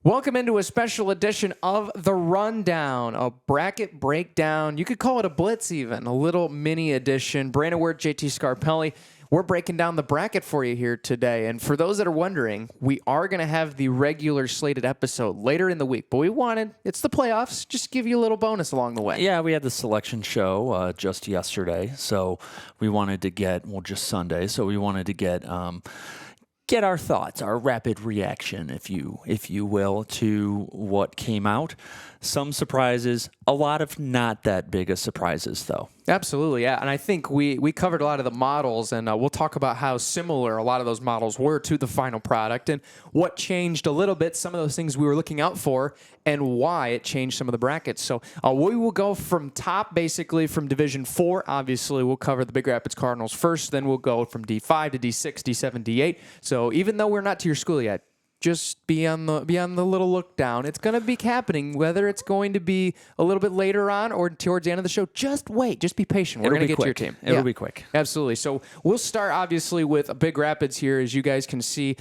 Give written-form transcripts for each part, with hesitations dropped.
Welcome into a special edition of The Rundown, a bracket breakdown. You could call it a blitz even, a little mini edition. Brandon Ward, JT Scarpelli. We're breaking down the bracket for you here today. And for those that are wondering, we are going to have the regular slated episode later in the week. But it's the playoffs, just give you a little bonus along the way. Yeah, we had the selection show just yesterday. So we wanted to just Sunday. So we wanted to get our thoughts, our rapid reaction, if you will, to what came out. Some surprises, a lot of not that big of surprises, though. Absolutely, yeah. And I think we covered a lot of the models, and we'll talk about how similar a lot of those models were to the final product and what changed a little bit, some of those things we were looking out for, and why it changed some of the brackets. So we will go from top, basically, from Division 4. Obviously, we'll cover the Big Rapids Cardinals first. Then we'll go from D5 to D6, D7, D8. So even though we're not to your school yet, just be on the little look down. It's going to be happening, whether it's going to be a little bit later on or towards the end of the show. Just wait. Just be patient. We're going to get to your team. It'll be quick. Absolutely. So we'll start, obviously, with Big Rapids here. As you guys can see,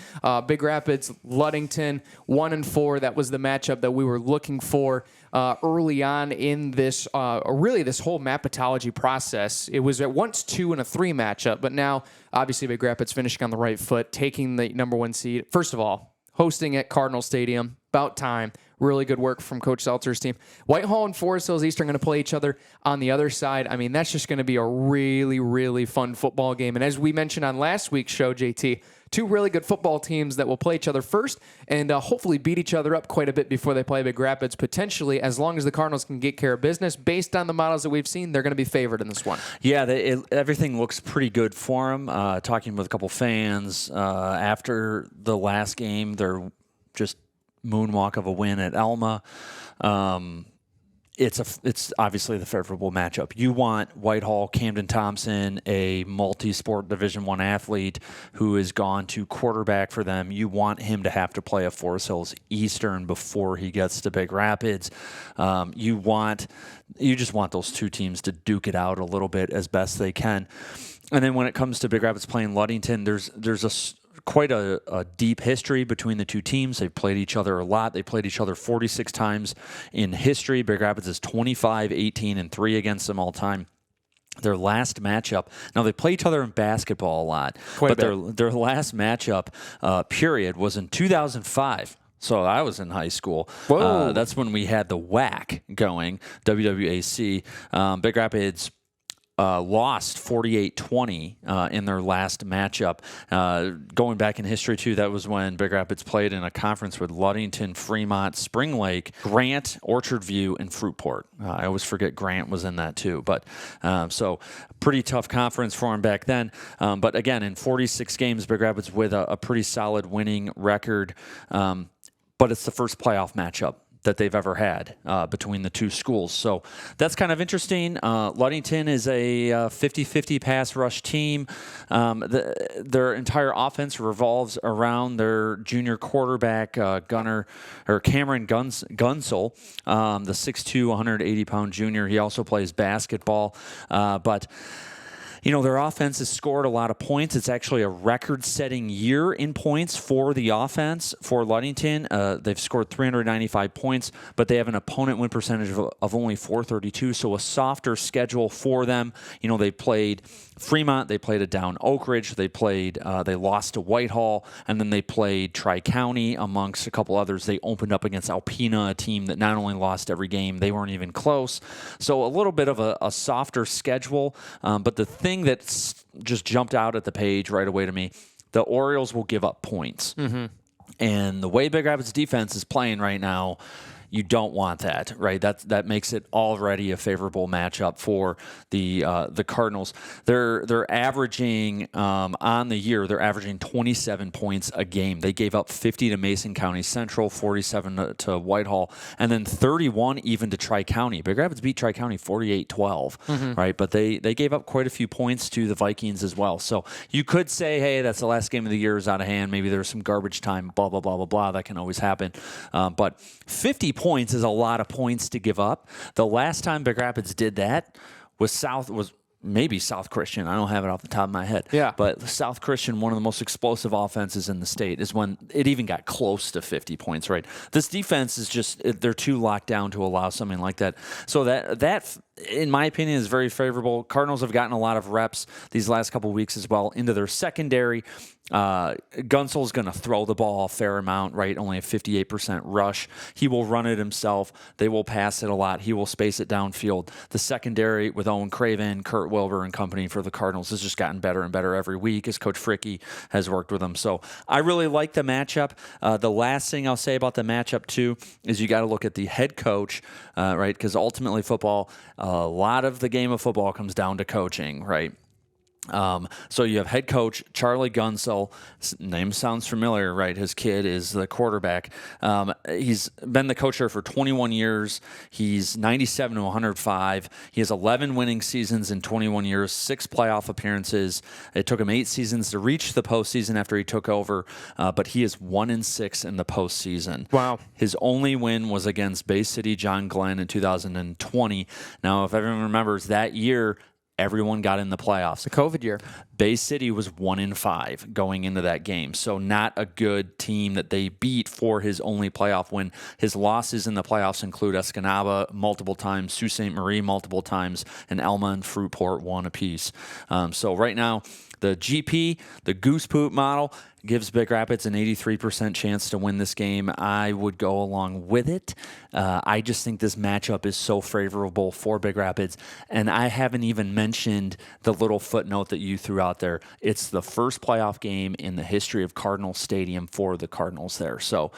Big Rapids, Ludington, 1-4. That was the matchup that we were looking for early on in this, really this whole mapatology process. It was at once 2 and a 3 matchup, but now, obviously, Big Rapids finishing on the right foot, taking the number 1 seed. First of all, hosting at Cardinal Stadium, about time. Really good work from Coach Seltzer's team. Whitehall and Forest Hills East are going to play each other on the other side. I mean, that's just going to be a really, really fun football game. And as we mentioned on last week's show, JT, 2 really good football teams that will play each other first and hopefully beat each other up quite a bit before they play Big Rapids. Potentially, as long as the Cardinals can get care of business, based on the models that we've seen, they're going to be favored in this one. Yeah, everything looks pretty good for them. Talking with a couple fans after the last game, they're just moonwalk of a win at Elma. It's obviously the favorable matchup. You want Whitehall, Camden Thompson, a multi-sport Division I athlete who has gone to quarterback for them. You want him to have to play a Forest Hills Eastern before he gets to Big Rapids. You just want those 2 teams to duke it out a little bit as best they can. And then when it comes to Big Rapids playing Ludington, there's quite a deep history between the 2 teams. They've played each other a lot. They played each other 46 times in history. Big Rapids is 25, 18, and 3 against them all time. Their last matchup, now they play each other in basketball a lot, but their last matchup period was in 2005. So I was in high school. That's when we had the WAC going, WWAC. Big Rapids lost 48-20 in their last matchup. Going back in history, too, that was when Big Rapids played in a conference with Ludington, Fremont, Spring Lake, Grant, Orchard View, and Fruitport. I always forget Grant was in that, too. But so pretty tough conference for them back then. But again, in 46 games, Big Rapids with a pretty solid winning record. But it's the first playoff matchup that they've ever had between the 2 schools. So that's kind of interesting. Ludington is a 50-50 pass rush team. Their entire offense revolves around their junior quarterback, Cameron Gunsel, the 6'2", 180-pound junior. He also plays basketball. But their offense has scored a lot of points. It's actually a record-setting year in points for the offense for Ludington. They've scored 395 points, but they have an opponent win percentage of only .432, so a softer schedule for them. They played Fremont, they played a down Oak Ridge, they lost to Whitehall, and then they played Tri-County amongst a couple others. They opened up against Alpena, a team that not only lost every game, they weren't even close. So a little bit of a softer schedule, but the thing that just jumped out at the page right away to me, the Orioles will give up points. Mm-hmm. And the way Big Rapids defense is playing right now, you don't want that, right? That makes it already a favorable matchup for the Cardinals. They're averaging on the year. They're averaging 27 points a game. They gave up 50 to Mason County Central, 47 to Whitehall, and then 31 even to Tri-County. Big Rapids beat Tri-County 48-12, right? But they gave up quite a few points to the Vikings as well. So you could say, hey, that's the last game of the year is out of hand. Maybe there's some garbage time. Blah blah blah blah blah. That can always happen. But 50 points is a lot of points to give up. The last time Big Rapids did that was maybe South Christian. I don't have it off the top of my head. Yeah. But South Christian, one of the most explosive offenses in the state, is when it even got close to 50 points, right? This defense is just, they're too locked down to allow something like that. So that in my opinion, is very favorable. Cardinals have gotten a lot of reps these last couple of weeks as well into their secondary. Gunsel's going to throw the ball a fair amount, right? Only a 58% rush. He will run it himself. They will pass it a lot. He will space it downfield. The secondary with Owen Craven, Kurt Wilbur, and company for the Cardinals has just gotten better and better every week as Coach Fricky has worked with them. So I really like the matchup. The last thing I'll say about the matchup, too, is you got to look at the head coach, right? Because ultimately football, a lot of the game of football comes down to coaching, right? So you have head coach Charlie Gunsel. Name sounds familiar, right? His kid is the quarterback. He's been the coach there for 21 years. He's 97 to 105. He has 11 winning seasons in 21 years, 6 playoff appearances. It took him 8 seasons to reach the postseason after he took over, but he is 1-6 in the postseason. Wow. His only win was against Bay City John Glenn in 2020. Now, if everyone remembers that year, everyone got in the playoffs. The COVID year. Bay City was 1-5 going into that game. So not a good team that they beat for his only playoff win. His losses in the playoffs include Escanaba multiple times, Sault Ste. Marie multiple times, and Elma and Fruitport 1 apiece. So right now, the GP, the Goose Poop model, gives Big Rapids an 83% chance to win this game. I would go along with it. I just think this matchup is so favorable for Big Rapids. And I haven't even mentioned the little footnote that you threw out there. It's the first playoff game in the history of Cardinal Stadium for the Cardinals there. So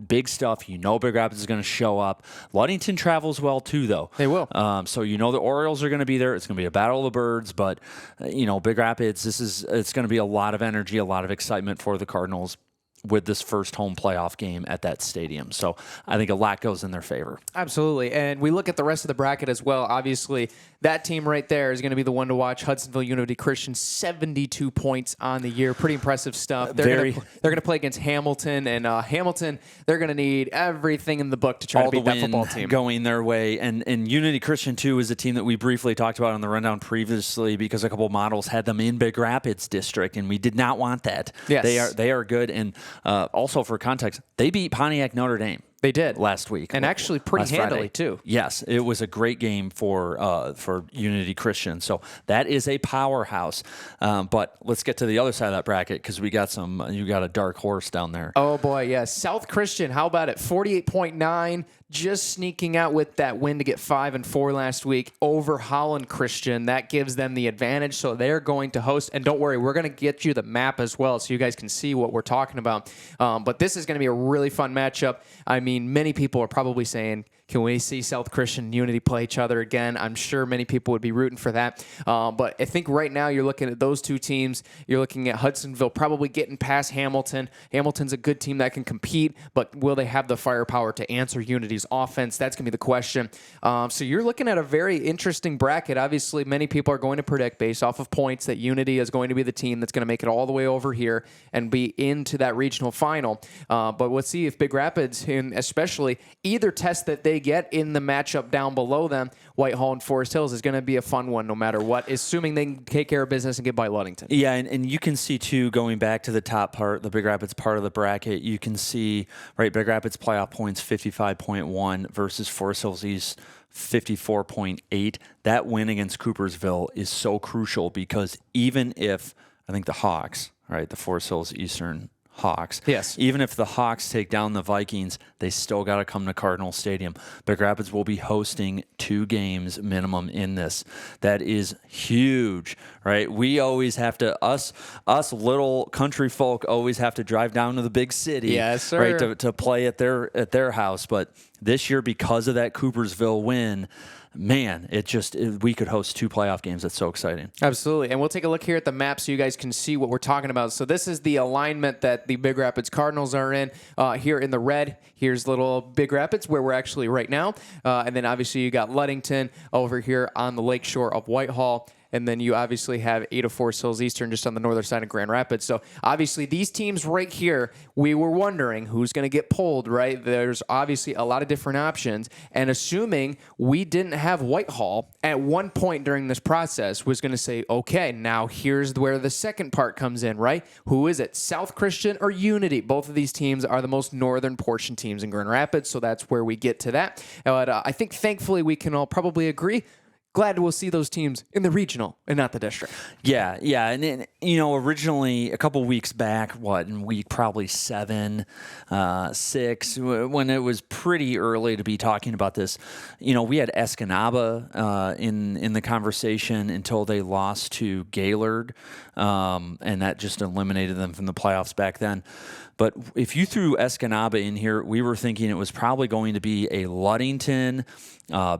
big stuff. You know Big Rapids is going to show up. Ludington travels well too, though. They will. So you know the Orioles are going to be there. It's going to be a battle of the birds. But, Big Rapids, it's going to be a lot of energy, a lot of excitement for the Cardinals with this first home playoff game at that stadium. So I think a lot goes in their favor. Absolutely. And we look at the rest of the bracket as well. Obviously, that team right there is going to be the one to watch. Hudsonville Unity Christian, 72 points on the year. Pretty impressive stuff. They're going to play against Hamilton. And Hamilton, they're going to need everything in the book to try to beat that football team. Going their way. And Unity Christian, too, is a team that we briefly talked about on the rundown previously because a couple of models had them in Big Rapids district, and we did not want that. Yes. They are good. And also, for context, they beat Pontiac Notre Dame. They did last week, and actually pretty handily Friday. Too. Yes, it was a great game for Unity Christian. So that is a powerhouse. But let's get to the other side of that bracket because you got a dark horse down there. Oh boy, yes. South Christian, how about it? 48.9, just sneaking out with that win to get 5-4 last week over Holland Christian. That gives them the advantage, so they're going to host. And don't worry, we're going to get you the map as well, so you guys can see what we're talking about. But this is going to be a really fun matchup. I mean, many people are probably saying, can we see South Christian and Unity play each other again? I'm sure many people would be rooting for that. But I think right now you're looking at those two teams. You're looking at Hudsonville probably getting past Hamilton. Hamilton's a good team that can compete, but will they have the firepower to answer Unity's offense? That's going to be the question. So you're looking at a very interesting bracket. Obviously, many people are going to predict based off of points that Unity is going to be the team that's going to make it all the way over here and be into that regional final. But we'll see if Big Rapids, and especially either test that they get in the matchup down below them, Whitehall and Forest Hills, is going to be a fun one no matter what, assuming they can take care of business and get by Ludington. Yeah, and you can see, too, going back to the top part, the Big Rapids part of the bracket, you can see, right, Big Rapids playoff points 55.1 versus Forest Hills East 54.8. That win against Coopersville is so crucial because even if, I think the Hawks, right, the Forest Hills Eastern Hawks. Yes. Even if the Hawks take down the Vikings, they still got to come to Cardinal Stadium. Big Rapids will be hosting 2 games minimum in this. That is huge, right? We always have to, us little country folk always have to drive down to the big city, yes, sir, right, to play at their house. But this year, because of that Coopersville win, man, we could host 2 playoff games. That's so exciting. Absolutely. And we'll take a look here at the map so you guys can see what we're talking about. So this is the alignment that the Big Rapids Cardinals are in here in the red. Here's little Big Rapids where we're actually right now. And then obviously you got Ludington over here on the lakeshore of Whitehall. and then you obviously have 8 of Forest Hills Eastern just on the northern side of Grand Rapids. So obviously these teams right here, we were wondering who's going to get pulled, right? There's obviously a lot of different options, and assuming we didn't have Whitehall at one point during this process was going to say, okay, now here's where the second part comes in, right? Who is it? South Christian or Unity? Both of these teams are the most northern portion teams in Grand Rapids, so that's where we get to that. But I think thankfully we can all probably agree. Glad we'll see those teams in the regional and not the district. Yeah. And originally a couple weeks back, in week probably 7, 6, when it was pretty early to be talking about this, we had Escanaba in the conversation until they lost to Gaylord, and that just eliminated them from the playoffs back then. But if you threw Escanaba in here, we were thinking it was probably going to be a Ludington,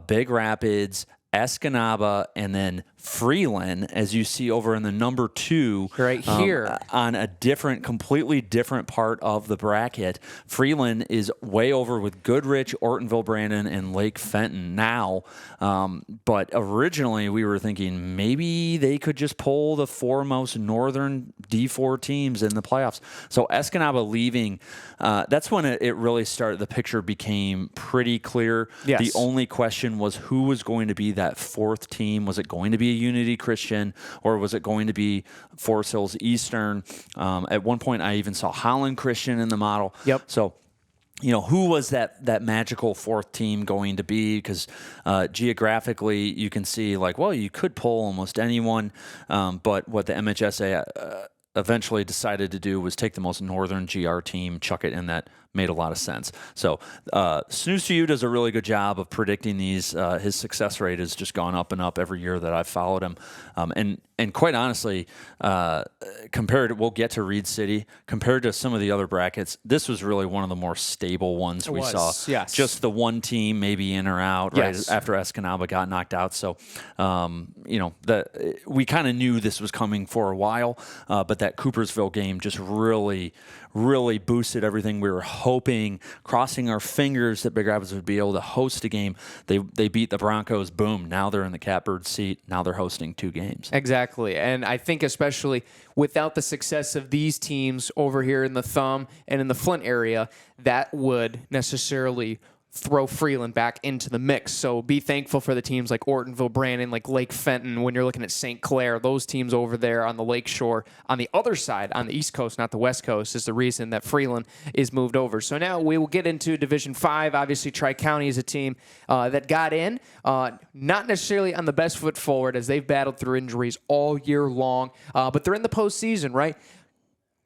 Big Rapids, Escanaba, and then Freeland, as you see over in the number 2 right here on a completely different part of the bracket. Freeland is way over with Goodrich, Ortonville, Brandon, and Lake Fenton now. But originally we were thinking maybe they could just pull the 4 most northern D4 teams in the playoffs. So Escanaba leaving, that's when it really started. The picture became pretty clear. Yes. The only question was who was going to be that 4th team. Was it going to be a Unity Christian, or was it going to be Forest Hills Eastern? At one point, I even saw Holland Christian in the model. Yep. So, who was that magical 4th team going to be? Because geographically, you can see you could pull almost anyone, but what the MHSA eventually decided to do was take the most northern GR team, chuck it in that. Made a lot of sense. So Snooze to You does a really good job of predicting these. His success rate has just gone up and up every year that I've followed him. And quite honestly, we'll get to Reed City, compared to some of the other brackets, this was really one of the more stable ones we saw. Yes. Just the one team maybe in or out, right, after Escanaba got knocked out. So, we kind of knew this was coming for a while, but that Coopersville game just really boosted everything. We were hoping, crossing our fingers, that Big Rapids would be able to host a game. They beat the Broncos. Boom. Now they're in the catbird seat. Now they're hosting 2 games. Exactly. And I think especially without the success of these teams over here in the Thumb and in the Flint area, that would necessarily throw Freeland back into the mix. So be thankful for the teams like Ortonville, Brandon, like Lake Fenton. When you're looking at St. Clair, those teams over there on the lake shore, on the other side, on the East Coast, not the West Coast, is the reason that Freeland is moved over. So now we will get into Division 5. Obviously, Tri-County is a team that got in, not necessarily on the best foot forward, as they've battled through injuries all year long, but they're in the postseason, right?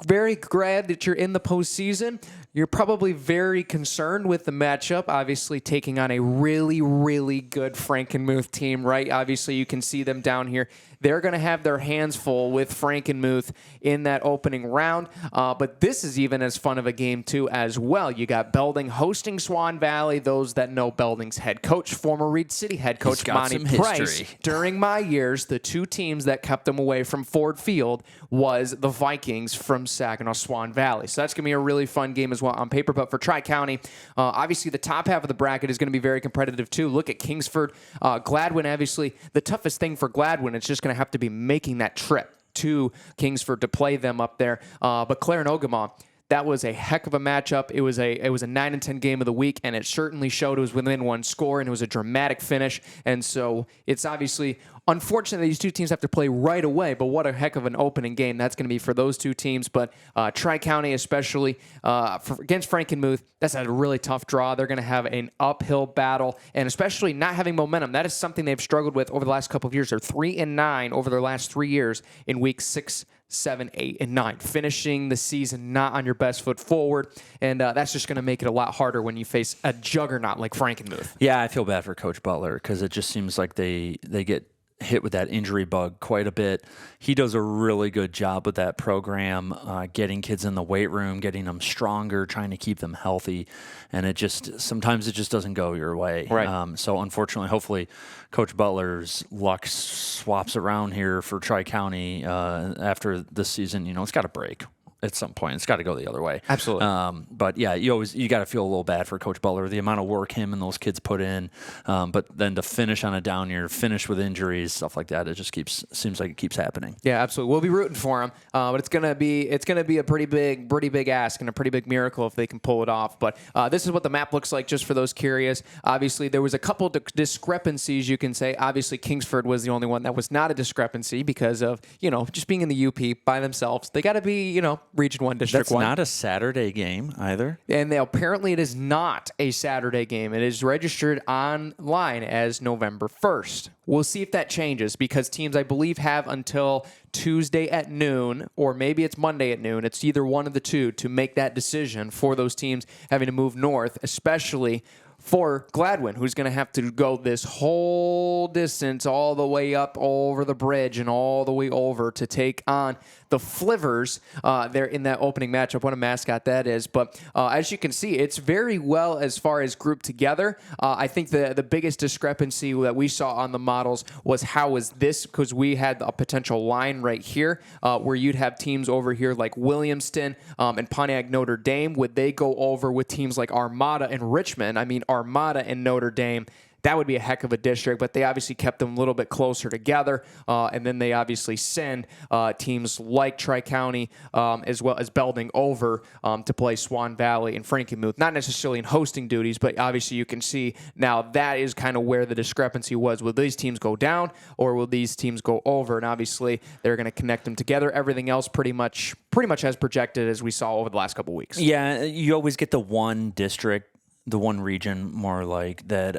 Very glad that you're in the postseason. You're probably very concerned with the matchup, obviously taking on a really, really good Frankenmuth team, right? Obviously, you can see them down here. They're going to have their hands full with Frankenmuth in that opening round. But this is even as fun of a game, too, as well. You got Belding hosting Swan Valley. Those that know Belding's head coach, former Reed City head coach Monty Price. During my years, the 2 teams that kept them away from Ford Field was the Vikings from Saginaw Swan Valley. So that's going to be a really fun game as well on paper. But for Tri-County, obviously the top half of the bracket is going to be very competitive, too. Look at Kingsford. Gladwin, obviously, the toughest thing for Gladwin, it's just going to have to be making that trip to Kingsford to play them up there. But Clare and Ogama, that was a heck of a matchup. It was a 9-10 game of the week, and it certainly showed it was within 1 score, and it was a dramatic finish. And so it's obviously unfortunate that these 2 teams have to play right away, but what a heck of an opening game that's going to be for those 2 teams. But Tri-County especially against Frankenmuth, that's a really tough draw. They're going to have an uphill battle, and especially not having momentum. That is something they've struggled with over the last couple of years. They're 3-9 over their last 3 years in weeks 6, 7, 8, and 9. Finishing the season not on your best foot forward, and that's just going to make it a lot harder when you face a juggernaut like Frankenmuth. Yeah, I feel bad for Coach Butler because it just seems like they get hit with that injury bug quite a bit. He does a really good job with that program, getting kids in the weight room, getting them stronger, trying to keep them healthy, and sometimes it just doesn't go your way. Right. So unfortunately, hopefully, Coach Butler's luck swaps around here for Tri-County after this season. It's got to break. at some point. It's got to go the other way. Absolutely. But yeah, you got to feel a little bad for Coach Butler, the amount of work him and those kids put in. But then to finish on a down year, finish with injuries, stuff like that, it just seems like it keeps happening. Yeah, absolutely. We'll be rooting for him, but it's gonna be a pretty big ask and a pretty big miracle if they can pull it off. But this is what the map looks like, just for those curious. Obviously, there was a couple discrepancies, you can say. Obviously, Kingsford was the only one that was not a discrepancy because of just being in the UP by themselves. They got to be Region 1, District 1. That's not a Saturday game either. And apparently it is not a Saturday game. It is registered online as November 1st. We'll see if that changes because teams, I believe, have until Tuesday at noon, or maybe it's Monday at noon. It's either one of the two to make that decision for those teams having to move north, especially for Gladwin, who's going to have to go this whole distance all the way up over the bridge and all the way over to take on the Flivers there in that opening matchup. What a mascot that is. But as you can see, it's very well as far as grouped together. I think the biggest discrepancy that we saw on the models was how was this, because we had a potential line right here where you'd have teams over here like Williamston and Pontiac Notre Dame. Would they go over with teams like Armada and Richmond? I mean, Armada and Notre Dame, that would be a heck of a district, but they obviously kept them a little bit closer together, and then they obviously send teams like Tri-County as well as Belding over to play Swan Valley and Frankenmuth, not necessarily in hosting duties, but obviously you can see now that is kind of where the discrepancy was. Will these teams go down or will these teams go over? And obviously they're going to connect them together. Everything else pretty much as projected as we saw over the last couple of weeks. Yeah, you always get the one district, the one region more like that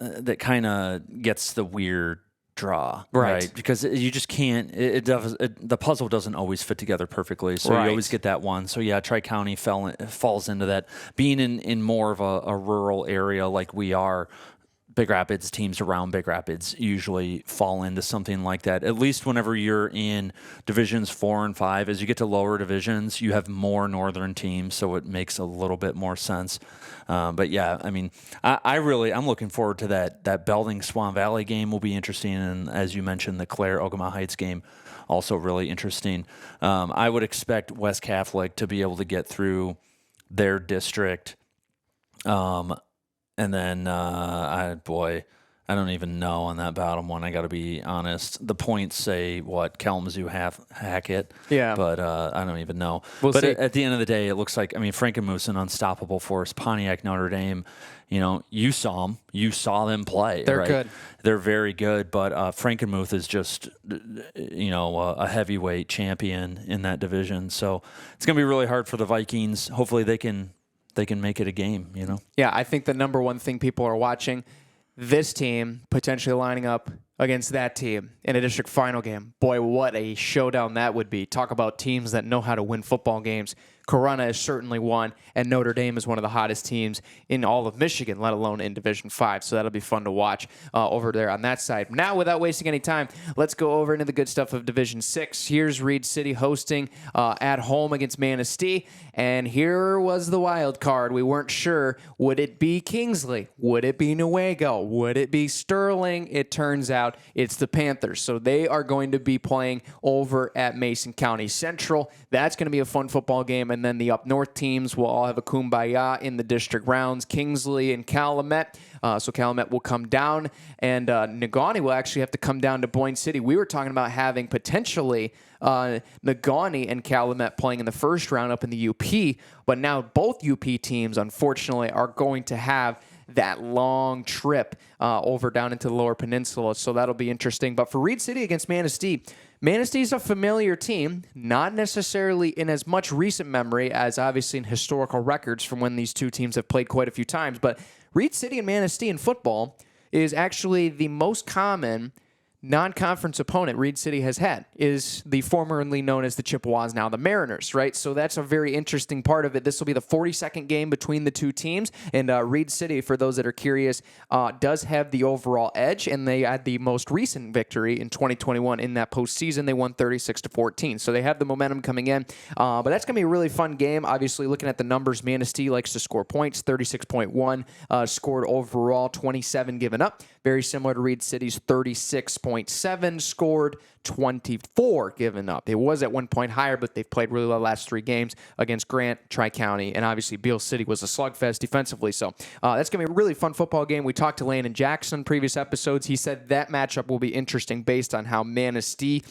that kind of gets the weird draw, right? Because you just can't. The puzzle doesn't always fit together perfectly, so you always get that one. So yeah, Tri-County falls into that. Being in more of a rural area like we are, Big Rapids, teams around Big Rapids usually fall into something like that. At least whenever you're in divisions 4 and 5, as you get to lower divisions, you have more northern teams, so it makes a little bit more sense. But yeah, I mean, I'm looking forward to that Belding Swan Valley game will be interesting, and as you mentioned, the Clare Ogama Heights game also really interesting. I would expect West Catholic to be able to get through their district. And then, I don't even know on that bottom one. I got to be honest. The points say Kalamazoo Hackett. Yeah. But I don't even know. We'll see. At the end of the day, it looks like, Frankenmuth's an unstoppable force. Pontiac Notre Dame, you saw them. You saw them play. They're right? good. They're very good. But Frankenmuth is just, a heavyweight champion in that division. So it's going to be really hard for the Vikings. Hopefully they can make it a game, Yeah, I think the number one thing people are watching, this team potentially lining up against that team in a district final game. Boy, what a showdown that would be. Talk about teams that know how to win football games. Corunna is certainly one, and Notre Dame is one of the hottest teams in all of Michigan, let alone in Division 5. So that'll be fun to watch over there on that side. Now, without wasting any time, let's go over into the good stuff of Division 6. Here's Reed City hosting at home against Manistee, and here was the wild card. We weren't sure. Would it be Kingsley? Would it be Newaygo? Would it be Sterling? It turns out it's the Panthers. So they are going to be playing over at Mason County Central. That's going to be a fun football game. And then the up north teams will all have a kumbaya in the district rounds. Kingsley and Calumet. So Calumet will come down, and Negaunee will actually have to come down to Boyne City. We were talking about having potentially Negaunee and Calumet playing in the first round up in the UP, but now both UP teams, unfortunately, are going to have that long trip over down into the Lower Peninsula, so that'll be interesting. But for Reed City against Manistee, Manistee's a familiar team, not necessarily in as much recent memory as obviously in historical records from when these two teams have played quite a few times, but Reed City and Manistee in football is actually the most common non-conference opponent Reed City has had, is the formerly known as the Chippewas, now the Mariners, right? So that's a very interesting part of it. This will be the 42nd game between the two teams, and Reed City, for those that are curious, does have the overall edge, and they had the most recent victory in 2021 in that postseason. They won 36-14, so they have the momentum coming in, but that's going to be a really fun game. Obviously, looking at the numbers, Manistee likes to score points, 36.1 scored overall, 27 given up, very similar to Reed City's 36.7 scored, 24 given up. It was at 1 point higher, but they've played really well the last 3 games against Grant, Tri-County, and obviously Beal City was a slugfest defensively. So that's going to be a really fun football game. We talked to Landon Jackson in previous episodes. He said that matchup will be interesting based on how Manistee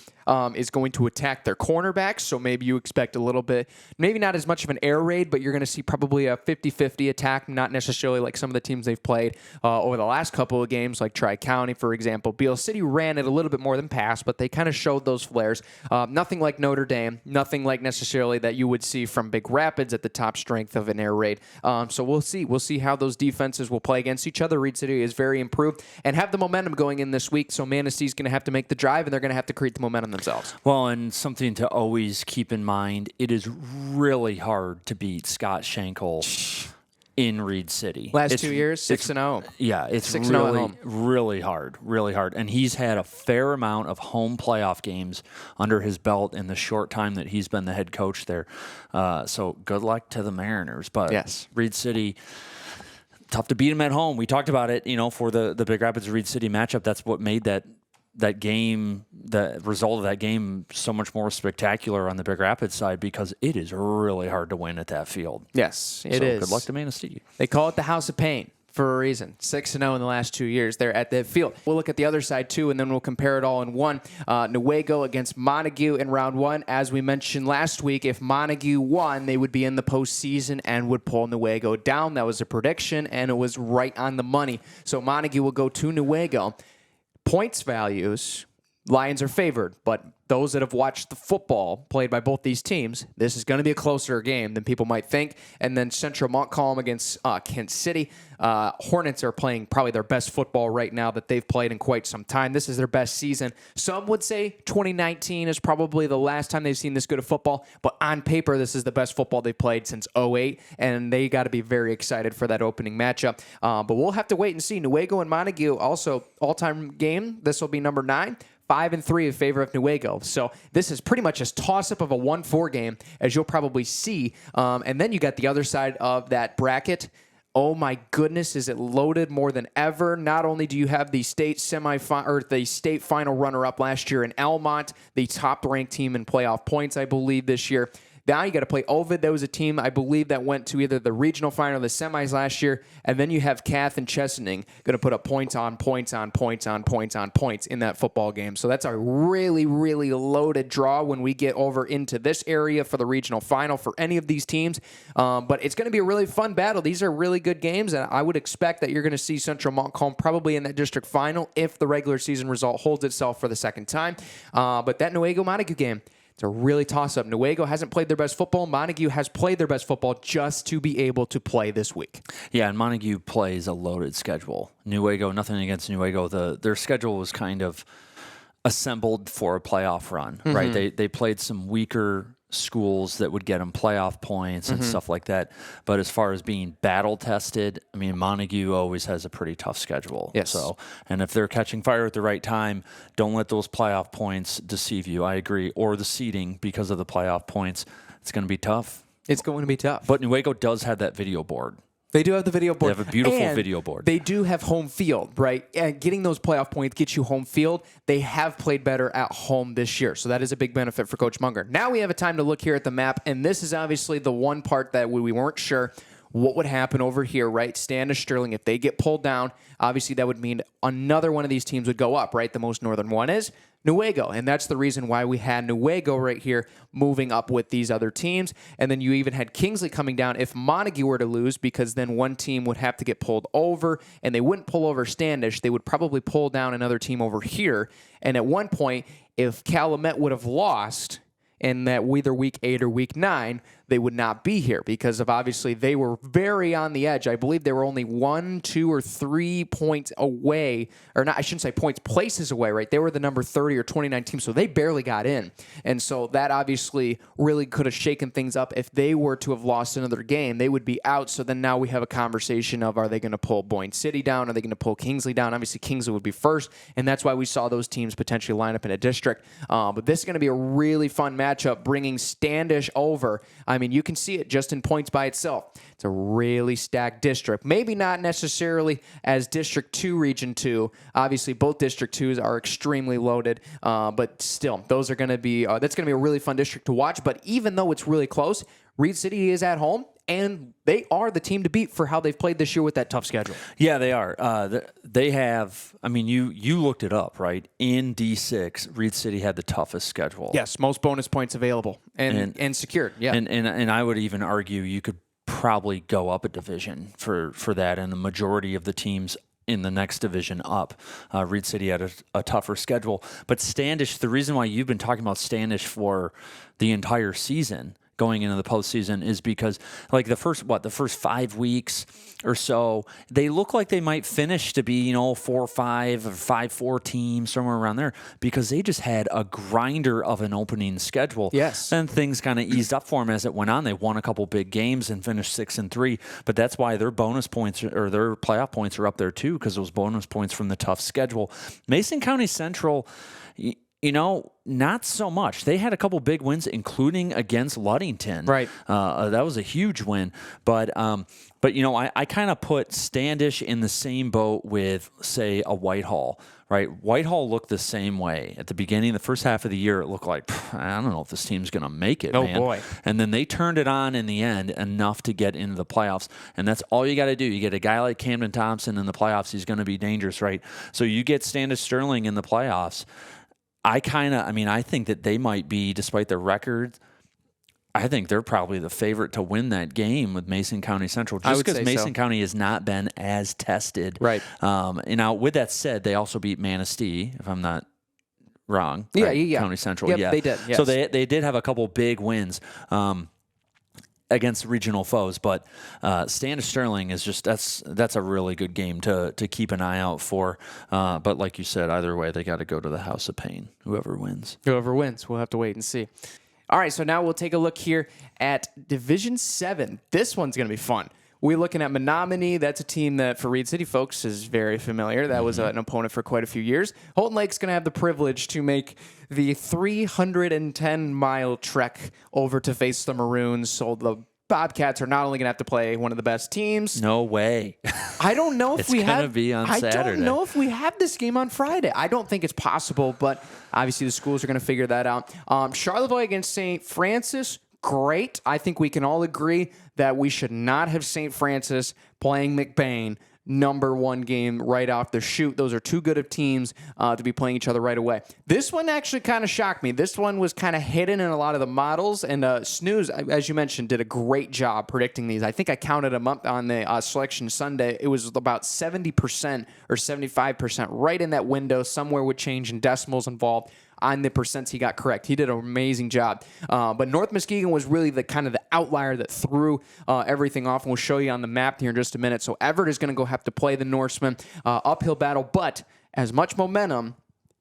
is going to attack their cornerbacks. So maybe you expect a little bit, maybe not as much of an air raid, but you're going to see probably a 50-50 attack, not necessarily like some of the teams they've played over the last couple of games, like Tri-County, for example. Beal City ran it a little bit more than pass, but they kind of showed those flares. Nothing like Notre Dame, nothing like necessarily that you would see from Big Rapids at the top strength of an air raid. So we'll see. We'll see how those defenses will play against each other. Reed City is very improved and have the momentum going in this week. So Manistee's going to have to make the drive, and they're going to have to create the momentum themselves. Well, and something to always keep in mind, it is really hard to beat Scott Schenkel in Reed City. Last 2 years, 6-0. Yeah, it's 6-0 at really, home. really hard. And he's had a fair amount of home playoff games under his belt in the short time that he's been the head coach there. So good luck to the Mariners. But yes, Reed City, tough to beat him at home. We talked about it, for the Big Rapids Reed City matchup. That's what made that game, the result of that game, so much more spectacular on the Big Rapids side, because it is really hard to win at that field. Yes, it is. Good luck to Manistee. They call it the House of Pain for a reason. 6-0 in the last 2 years there at that field. We'll look at the other side too, and then we'll compare it all in one. Newaygo against Montague in round 1. As we mentioned last week, if Montague won, they would be in the postseason and would pull Newaygo down. That was a prediction, and it was right on the money. So Montague will go to Newaygo. Points values, Lions are favored, but those that have watched the football played by both these teams, this is going to be a closer game than people might think. And then Central Montcalm against Kent City. Hornets are playing probably their best football right now that they've played in quite some time. This is their best season. Some would say 2019 is probably the last time they've seen this good of football, but on paper, this is the best football they've played since 2008, and they got to be very excited for that opening matchup. But we'll have to wait and see. Newaygo and Montague, also all-time game. This will be number 9. 5-3 in favor of Newaygo. So this is pretty much a toss-up of a 1-4 game, as you'll probably see. And then you got the other side of that bracket. Oh my goodness, is it loaded more than ever? Not only do you have the state state final runner-up last year in Almont, the top-ranked team in playoff points, I believe, this year. Now you got to play Ovid. That was a team, I believe, that went to either the regional final or the semis last year. And then you have Cath and Chesaning going to put up points on points on points on points on points in that football game. So that's a really, really loaded draw when we get over into this area for the regional final for any of these teams. But it's going to be a really fun battle. These are really good games, and I would expect that you're going to see Central Montcalm probably in that district final if the regular season result holds itself for the second time. But that Newaygo-Montague game, it's a really toss-up. Newaygo hasn't played their best football. Montague has played their best football just to be able to play this week. Yeah, and Montague plays a loaded schedule. Newaygo, nothing against Newaygo. Their schedule was kind of assembled for a playoff run, right? They played some weaker schools that would get them playoff points and stuff like that. But as far as being battle tested, I mean, Montague always has a pretty tough schedule. Yes. So, and if they're catching fire at the right time, don't let those playoff points deceive you. I agree. Or the seeding because of the playoff points. It's going to be tough. It's going to be tough. But Newaygo does have that video board. They do have the video board. They have a beautiful and video board. They do have home field, right? And getting those playoff points gets you home field. They have played better at home this year, so that is a big benefit for Coach Munger. Now we have a time to look here at the map, and this is obviously the one part that we weren't sure what would happen over here, right? Standish, Sterling, if they get pulled down, obviously that would mean another one of these teams would go up, right? The most northern one is Newaygo, and that's the reason why we had Newaygo right here moving up with these other teams. And then you even had Kingsley coming down if Montague were to lose, because then one team would have to get pulled over, and they wouldn't pull over Standish. They would probably pull down another team over here. And at one point, if Calumet would have lost in that either week 8 or week 9, they would not be here because of obviously they were very on the edge. I believe they were only 1, 2, or 3 points away, or not, I shouldn't say points, places away, right? They were the number 30 or 29 team, so they barely got in. And so that obviously really could have shaken things up. If they were to have lost another game, they would be out. So then now we have a conversation of, are they going to pull Boyne City down? Are they going to pull Kingsley down? Obviously, Kingsley would be first, and that's why we saw those teams potentially line up in a district. But this is going to be a really fun matchup, bringing Standish over. I mean, you can see it just in points by itself. It's a really stacked district. Maybe not necessarily as District 2, Region 2. Obviously, both District 2s are extremely loaded, but still, those are going to be that's going to be a really fun district to watch. But even though it's really close, Reed City is at home, and they are the team to beat for how they've played this year with that tough schedule. Yeah, they are. They have, I mean, you looked it up, right? In D6, Reed City had the toughest schedule. Yes, most bonus points available and secured. Yeah. And I would even argue you could probably go up a division for that, and the majority of the teams in the next division up. Reed City had a tougher schedule. But Standish, the reason why you've been talking about Standish for the entire season going into the postseason is because, like, the first 5 weeks or so, they look like they might finish to be 4-5 or 5-4 team, somewhere around there, because they just had a grinder of an opening schedule. Yes. Then things kind of eased up for them as it went on. They won a couple big games and finished 6-3, but that's why their bonus points or their playoff points are up there too, because those bonus points from the tough schedule. Mason County Central, not so much. They had a couple big wins, including against Ludington. Right. That was a huge win. But I kind of put Standish in the same boat with, say, a Whitehall. Right. Whitehall looked the same way at the beginning. The first half of the year, it looked like, I don't know if this team's going to make it. Oh, man. boy. And then they turned it on in the end enough to get into the playoffs. And that's all you got to do. You get a guy like Camden Thompson in the playoffs, he's going to be dangerous, right? So you get Standish Sterling in the playoffs. I think that they might be, despite their record, I think they're probably the favorite to win that game with Mason County Central, just because Mason County has not been as tested. Right. Now, with that said, they also beat Manistee, if I'm not wrong. Yeah, right? yeah. County Central, yep, yeah. They did, yes. So they did have a couple big wins. Against regional foes, but Standish Sterling is just that's a really good game to keep an eye out for. But like you said, either way, they got to go to the House of Pain. Whoever wins, we'll have to wait and see. All right, so now we'll take a look here at Division 7. This one's going to be fun. We're looking at Menominee. That's a team that, for Reed City folks, is very familiar. That was an opponent for quite a few years. Houghton Lake's going to have the privilege to make the 310-mile trek over to face the Maroons. So the Bobcats are not only going to have to play one of the best teams. No way. I don't know if it's going to be on Saturday. I don't know if we have this game on Friday. I don't think it's possible, but obviously the schools are going to figure that out. Charlevoix against St. Francis. Great. I think we can all agree that we should not have St. Francis playing McBain number one game right off the chute. Those are too good of teams to be playing each other right away. This one actually kind of shocked me. This one was kind of hidden in a lot of the models, and Snooze, as you mentioned, did a great job predicting these. I think I counted them up on the Selection Sunday. It was about 70% or 75% right in that window. Somewhere would change in decimals involved on the percents he got correct. He did an amazing job. But North Muskegon was really the kind of the outlier that threw everything off, and we'll show you on the map here in just a minute. So Evart is going to go have to play the Norsemen. Uphill battle, but as much momentum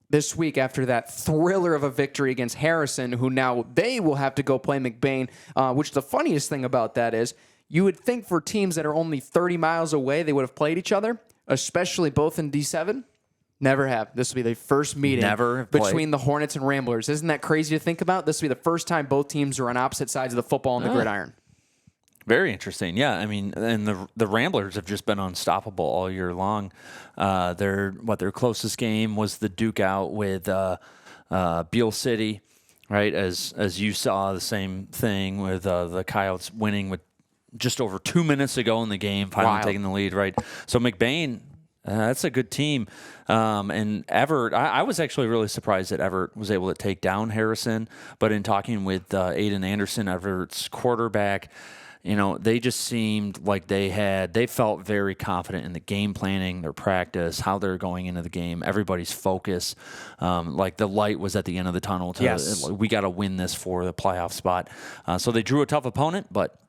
this week after that thriller of a victory against Harrison, who now they will have to go play McBain, which the funniest thing about that is you would think for teams that are only 30 miles away, they would have played each other, especially both in D7. Never have. This will be the first meeting between the Hornets and Ramblers. Isn't that crazy to think about? This will be the first time both teams are on opposite sides of the football on the gridiron. Very interesting. Yeah, I mean, and the Ramblers have just been unstoppable all year long. Their closest game was the Duke out with Beal City, right? As you saw, the same thing with the Coyotes winning with just over 2 minutes to go in the game, finally taking the lead, right? So McBain. That's a good team. And Evart, I was actually really surprised that Evart was able to take down Harrison. But in talking with Aiden Anderson, Everett's quarterback, they just seemed like they felt very confident in the game planning, their practice, how they're going into the game, everybody's focus. Like the light was at the end of the tunnel. We got to win this for the playoff spot. So they drew a tough opponent, but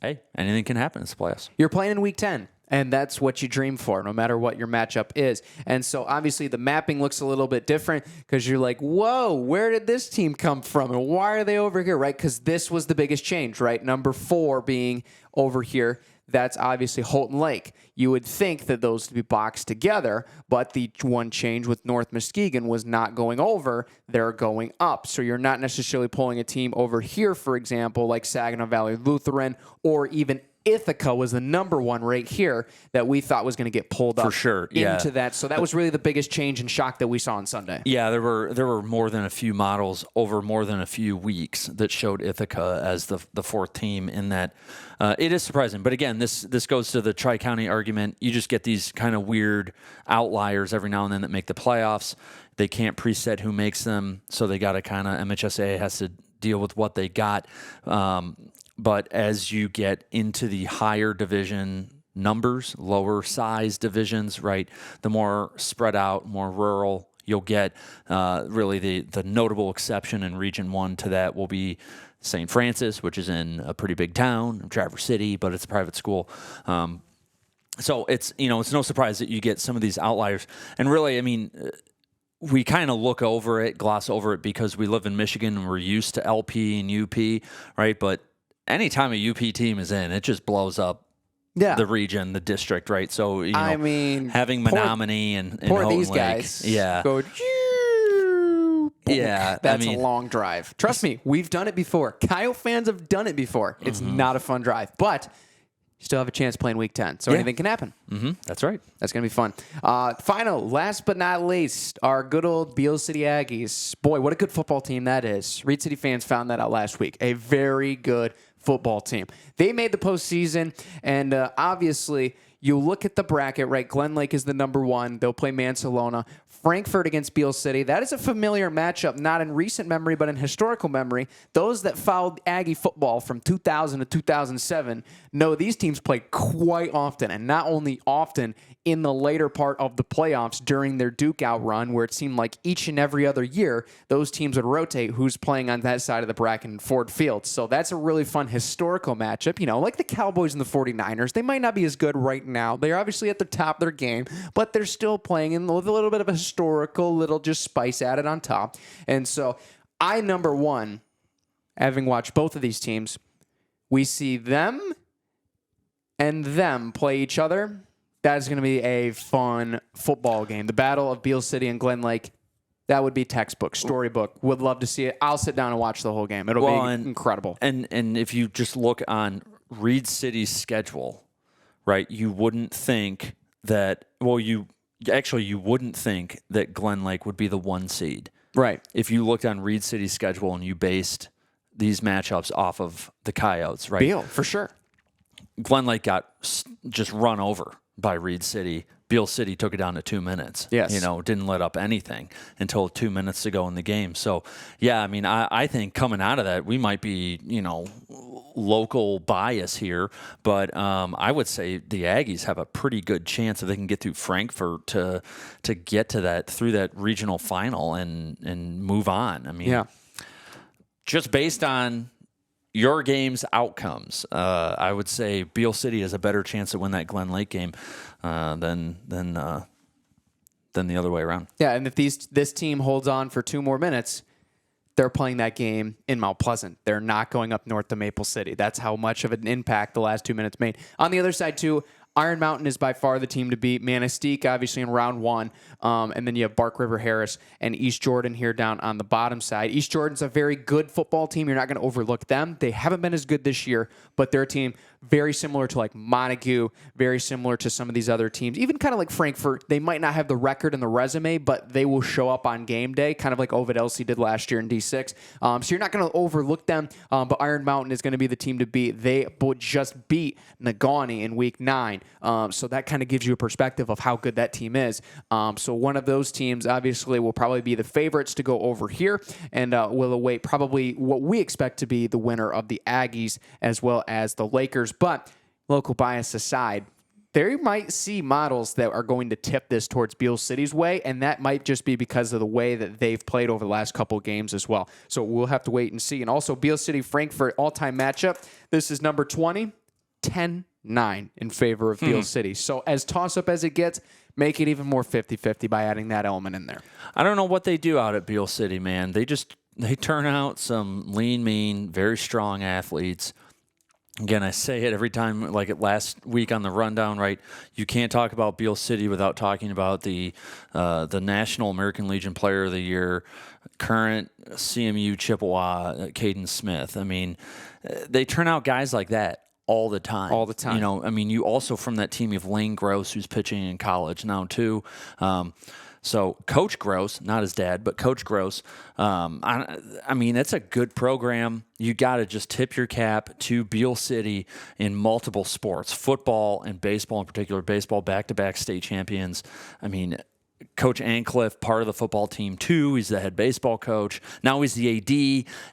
hey, anything can happen in the playoffs. You're playing in week 10. And that's what you dream for, no matter what your matchup is. And so, obviously, the mapping looks a little bit different because you're like, whoa, where did this team come from? And why are they over here, right? Because this was the biggest change, right? Number 4 being over here. that's obviously Houghton Lake. You would think that those would be boxed together, but the one change with North Muskegon was not going over, they're going up. So you're not necessarily pulling a team over here, for example, like Saginaw Valley Lutheran, or even Ithaca was the number one right here that we thought was going to get pulled up into that. So that was really the biggest change and shock that we saw on Sunday. Yeah, there were more than a few models over more than a few weeks that showed Ithaca as the fourth team in that. It is surprising. But again, this goes to the Tri-County argument. You just get these kind of weird outliers every now and then that make the playoffs. They can't preset who makes them, so they got to kind of, MHSA has to deal with what they got. But as you get into the higher division numbers, lower size divisions, right, the more spread out, more rural you'll get. Really the notable exception in Region 1 to that will be St. Francis, which is in a pretty big town, Traverse City, but it's a private school. So it's no surprise that you get some of these outliers. And really, I mean, we kind of gloss over it because we live in Michigan and we're used to LP and UP, right? But anytime a UP team is in, it just blows up the region, the district, right? So, I mean, having Menominee and poor Houghton these Lake, guys go, that's a long drive. Trust me, we've done it before. Coyote fans have done it before. It's not a fun drive, but you still have a chance playing Week 10, so anything can happen. That's right. That's going to be fun. Final, last but not least, our good old Beal City Aggies. Boy, what a good football team that is. Reed City fans found that out last week. A very good football team. They made the postseason, and obviously, you look at the bracket, right? Glen Lake is the number one. They'll play Mansalona. Frankfurt against Beal City. That is a familiar matchup, not in recent memory, but in historical memory. Those that followed Aggie football from 2000 to 2007 know these teams play quite often, and not only often in the later part of the playoffs during their Duke out run, where it seemed like each and every other year, those teams would rotate who's playing on that side of the bracket in Ford Field. So that's a really fun historical matchup. Like the Cowboys and the 49ers. They might not be as good right now. They're obviously at the top of their game, but they're still playing in with a little bit of a historical little just spice added on top. And so number one, having watched both of these teams, we see them and them play each other. That is going to be a fun football game. The Battle of Beal City and Glen Lake, that would be textbook, storybook. Would love to see it. I'll sit down and watch the whole game. It'll be incredible. And if you just look on Reed City's schedule, right, you wouldn't think that, you wouldn't think that Glen Lake would be the one seed. Right. If you looked on Reed City's schedule and you based these matchups off of the Coyotes, right? Beal, for sure. Glen Lake got just run over by Reed City. Beal City took it down to 2 minutes. Yes. Didn't let up anything until 2 minutes to go in the game. So, yeah, I mean, I think coming out of that, we might be, local bias here, but I would say the Aggies have a pretty good chance if they can get through Frankfurt to get to that, through that regional final and move on. I mean, just based on your game's outcomes, I would say Beal City has a better chance to win that Glen Lake game than the other way around. Yeah, and if this team holds on for 2 more minutes, they're playing that game in Mount Pleasant. They're not going up north to Maple City. That's how much of an impact the last 2 minutes made. On the other side, too, Iron Mountain is by far the team to beat. Manistee, obviously, in round 1. And then you have Bark River Harris and East Jordan here down on the bottom side. East Jordan's a very good football team. You're not going to overlook them. They haven't been as good this year, but they're a team very similar to like Montague, very similar to some of these other teams. Even kind of like Frankfurt, they might not have the record and the resume, but they will show up on game day, kind of like Ovid Elsie did last year in D6. So you're not going to overlook them, but Iron Mountain is going to be the team to beat. They just beat Negaunee in Week 9. So that kind of gives you a perspective of how good that team is. So one of those teams, obviously, will probably be the favorites to go over here, and will await probably what we expect to be the winner of the Aggies as well as the Lakers. But local bias aside, they might see models that are going to tip this towards Beal City's way, and that might just be because of the way that they've played over the last couple of games as well. So we'll have to wait and see. And also, Beal City-Frankfurt all-time matchup. This is number 20, 10-9 in favor of Beal City. So as toss-up as it gets, make it even more 50-50 by adding that element in there. I don't know what they do out at Beal City, man. They turn out some lean, mean, very strong athletes. Again, I say it every time, like last week on the rundown, right? You can't talk about Beal City without talking about the National American Legion Player of the Year, current CMU Chippewa, Caden Smith. I mean, they turn out guys like that all the time. All the time. You know, I mean, you also from that team, you have Lane Gross, who's pitching in college now, too. So Coach Gross, not his dad, but Coach Gross, I mean, it's a good program. You got to just tip your cap to Beal City in multiple sports, football and baseball in particular, baseball back-to-back state champions. I mean, Coach Ancliffe, part of the football team too. He's the head baseball coach. Now he's the AD.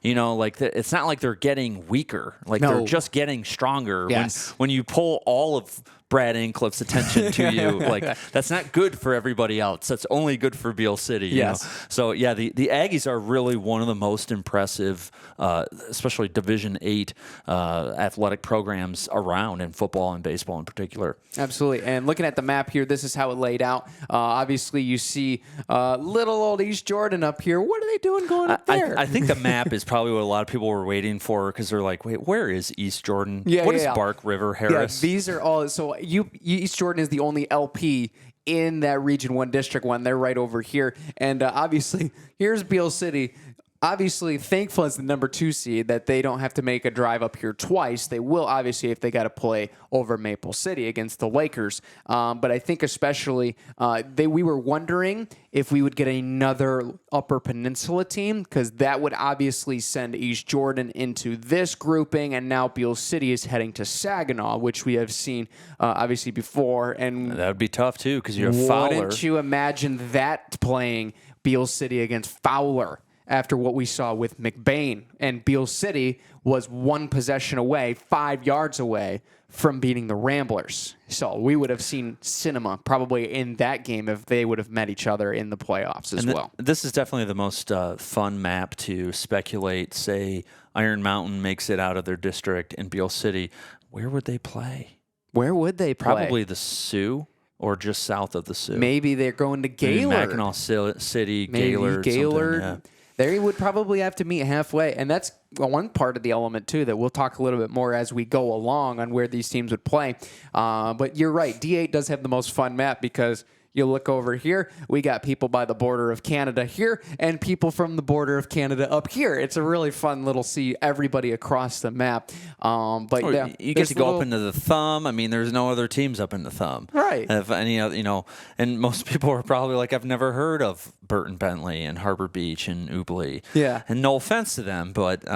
You know, like it's not like they're getting weaker. Like they're just getting stronger. Yes. When you pull all of Brad Ancliffe's attention to you, like that's not good for everybody else. That's only good for Beal City. You know? So yeah, the Aggies are really one of the most impressive, especially Division VIII athletic programs around in football and baseball in particular. Absolutely. And looking at the map here, this is how it laid out. Obviously, you see little old East Jordan up here. What are they doing going up there? I think the map is probably what a lot of people were waiting for because they're like, wait, where is East Jordan? What is Bark River, Harris? Yeah, these are all. So East Jordan is the only LP in that Region 1, District 1. They're right over here. And obviously, here's Beal City. Obviously, thankful as the number 2 seed that they don't have to make a drive up here twice. They will, obviously, if they got to play over Maple City against the Lakers. But I think especially we were wondering if we would get another Upper Peninsula team because that would obviously send East Jordan into this grouping. And now Beal City is heading to Saginaw, which we have seen, obviously, before. And that would be tough, too, because you have Fowler. Wouldn't you imagine that playing Beal City against Fowler? After what we saw with McBain, and Beal City was 1 possession away, 5 yards away from beating the Ramblers. So we would have seen cinema probably in that game if they would have met each other in the playoffs as well. This is definitely the most fun map to speculate. Say Iron Mountain makes it out of their district and Beal City. Where would they play? Where would they play? Probably the Sioux. Or just south of the Sioux. Maybe they're going to Gaylord. Maybe Mackinac City, Gaylord. Gaylord. Yeah. They would probably have to meet halfway. And that's one part of the element, too, that we'll talk a little bit more as we go along on where these teams would play. But you're right. D8 does have the most fun map because you look over here, we got people by the border of Canada here and people from the border of Canada up here. It's a really fun little see everybody across the map. But you get to go up into the Thumb. I mean, there's no other teams up in the Thumb. Right. If any other, and most people are probably like, I've never heard of Burton Bentley and Harbor Beach and Ubly. Yeah. And no offense to them, but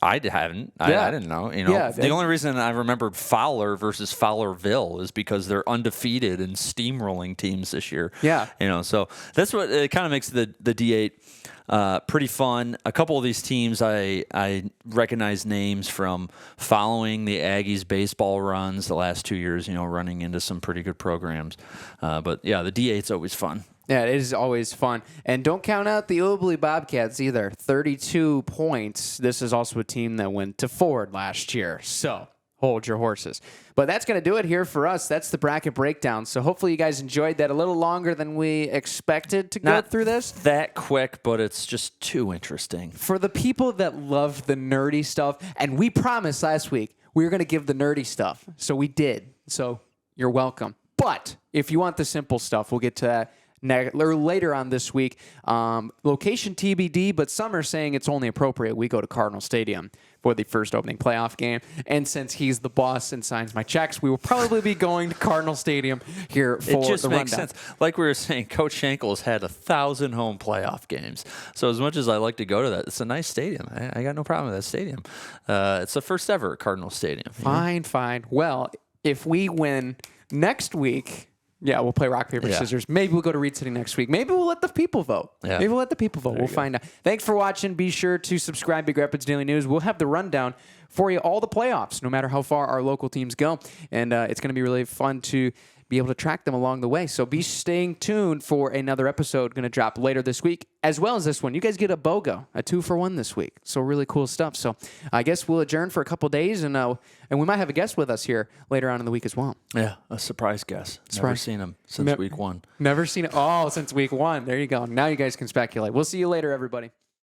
I haven't. I didn't know. The only reason I remembered Fowler versus Fowlerville is because they're undefeated and steamrolling teams this year. Yeah. So that's what it kind of makes the D8 pretty fun. A couple of these teams I recognize names from following the Aggies baseball runs the last 2 years. Running into some pretty good programs. But yeah, the D8's always fun. Yeah, it is always fun. And don't count out the Ubly Bobcats either. 32 points. This is also a team that went to Ford last year. So hold your horses. But that's going to do it here for us. That's the bracket breakdown. So hopefully you guys enjoyed that a little longer than we expected to go through this. That quick, but it's just too interesting. For the people that love the nerdy stuff, and we promised last week we were going to give the nerdy stuff. So we did. So you're welcome. But if you want the simple stuff, we'll get to that later on this week. Location TBD, but some are saying it's only appropriate we go to Cardinal Stadium for the first opening playoff game. And since he's the boss and signs my checks, we will probably be going to Cardinal Stadium here for the rundown. It just makes sense. Like we were saying, Coach Schenkel has had 1,000 home playoff games. So as much as I like to go to that, it's a nice stadium. I got no problem with that stadium. It's the first ever at Cardinal Stadium. Fine. Well, if we win next week... Yeah, we'll play rock, paper, scissors. Maybe we'll go to Reed City next week. Maybe we'll let the people vote. Yeah. Maybe we'll let the people vote. We'll find out. Thanks for watching. Be sure to subscribe to Big Rapids Daily News. We'll have the rundown for you, all the playoffs, no matter how far our local teams go. And it's going to be really fun to be able to track them along the way. So be staying tuned for another episode going to drop later this week, as well as this one. You guys get a BOGO, a 2-for-1 this week. So really cool stuff. So I guess we'll adjourn for a couple days, and we might have a guest with us here later on in the week as well. Yeah, a surprise guest. Never seen him since week 1. Never seen it. Oh, since week 1. There you go. Now you guys can speculate. We'll see you later, everybody.